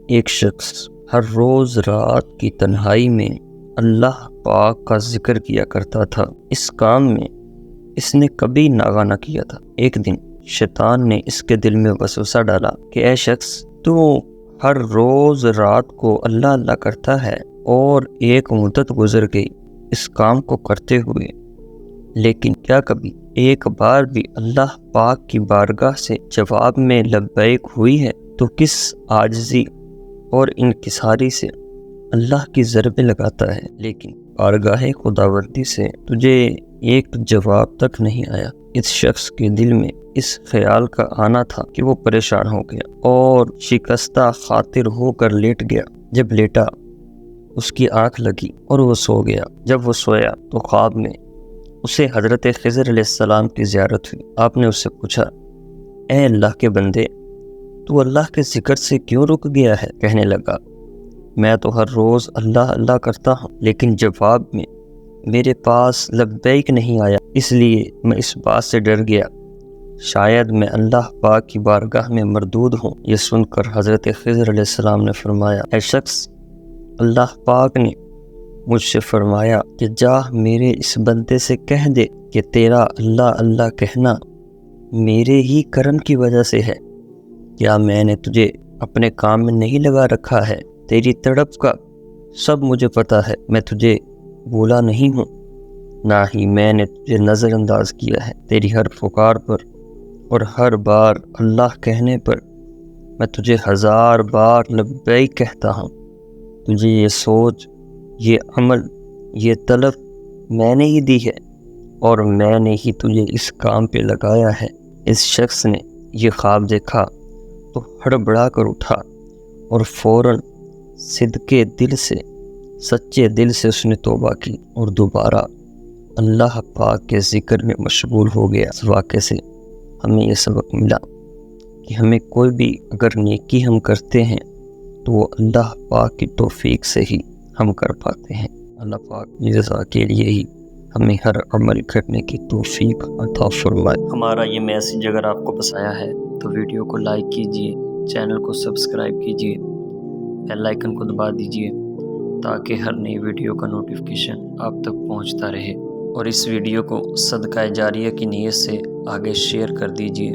ایک شخص ہر روز رات کی تنہائی میں اللہ پاک کا ذکر کیا کرتا تھا۔ اس کام میں اس نے کبھی ناغہ نہ کیا تھا۔ ایک دن شیطان نے اس کے دل میں وسوسہ ڈالا کہ اے شخص، تو ہر روز رات کو اللہ اللہ کرتا ہے اور ایک مدت گزر گئی اس کام کو کرتے ہوئے، لیکن کیا کبھی ایک بار بھی اللہ پاک کی بارگاہ سے جواب میں لبیک ہوئی ہے؟ تو کس عاجزی اور انکساری سے اللہ کی ضربیں لگاتا ہے، لیکن بارگاہ خداوندی سے تجھے ایک جواب تک نہیں آیا۔ اس شخص کے دل میں اس خیال کا آنا تھا کہ وہ پریشان ہو گیا اور شکستہ خاطر ہو کر لیٹ گیا۔ جب لیٹا اس کی آنکھ لگی اور وہ سو گیا۔ جب وہ سویا تو خواب میں اسے حضرت خضر علیہ السلام کی زیارت ہوئی۔ آپ نے اس سے پوچھا، اے اللہ کے بندے، تو اللہ کے ذکر سے کیوں رک گیا ہے؟ کہنے لگا، میں تو ہر روز اللہ اللہ کرتا ہوں، لیکن جواب میں میرے پاس لبیک نہیں آیا، اس لیے میں اس بات سے ڈر گیا شاید میں اللہ پاک کی بارگاہ میں مردود ہوں۔ یہ سن کر حضرت خضر علیہ السلام نے فرمایا، اے شخص، اللہ پاک نے مجھ سے فرمایا کہ جا میرے اس بندے سے کہہ دے کہ تیرا اللہ اللہ کہنا میرے ہی کرم کی وجہ سے ہے۔ کیا میں نے تجھے اپنے کام میں نہیں لگا رکھا ہے؟ تیری تڑپ کا سب مجھے پتہ ہے، میں تجھے بھولا نہیں ہوں، نہ ہی میں نے تجھے نظر انداز کیا ہے۔ تیری ہر پکار پر اور ہر بار اللہ کہنے پر میں تجھے 1000 بار لبیک کہتا ہوں۔ تجھے یہ سوچ، یہ عمل، یہ طلب میں نے ہی دی ہے اور میں نے ہی تجھے اس کام پہ لگایا ہے۔ اس شخص نے یہ خواب دیکھا تو ہڑبڑا کر اٹھا اور فوراً صدقے دل سے، سچے دل سے اس نے توبہ کی اور دوبارہ اللہ پاک کے ذکر میں مشغول ہو گیا۔ اس واقعے سے ہمیں یہ سبق ملا کہ ہمیں کوئی بھی اگر نیکی ہم کرتے ہیں تو وہ اللہ پاک کی توفیق سے ہی ہم کر پاتے ہیں۔ اللہ پاک کی رضا کے لیے ہی ہمیں ہر عمل کرنے کی توفیق عطا فرمائے۔ ہمارا یہ میسیج اگر آپ کو پسند آیا ہے تو ویڈیو کو لائک کیجئے، چینل کو سبسکرائب کیجئے، بیل آئیکن کو دبا دیجئے تاکہ ہر نئی ویڈیو کا نوٹیفیکیشن آپ تک پہنچتا رہے، اور اس ویڈیو کو صدقہ جاریہ کی نیت سے آگے شیئر کر دیجئے۔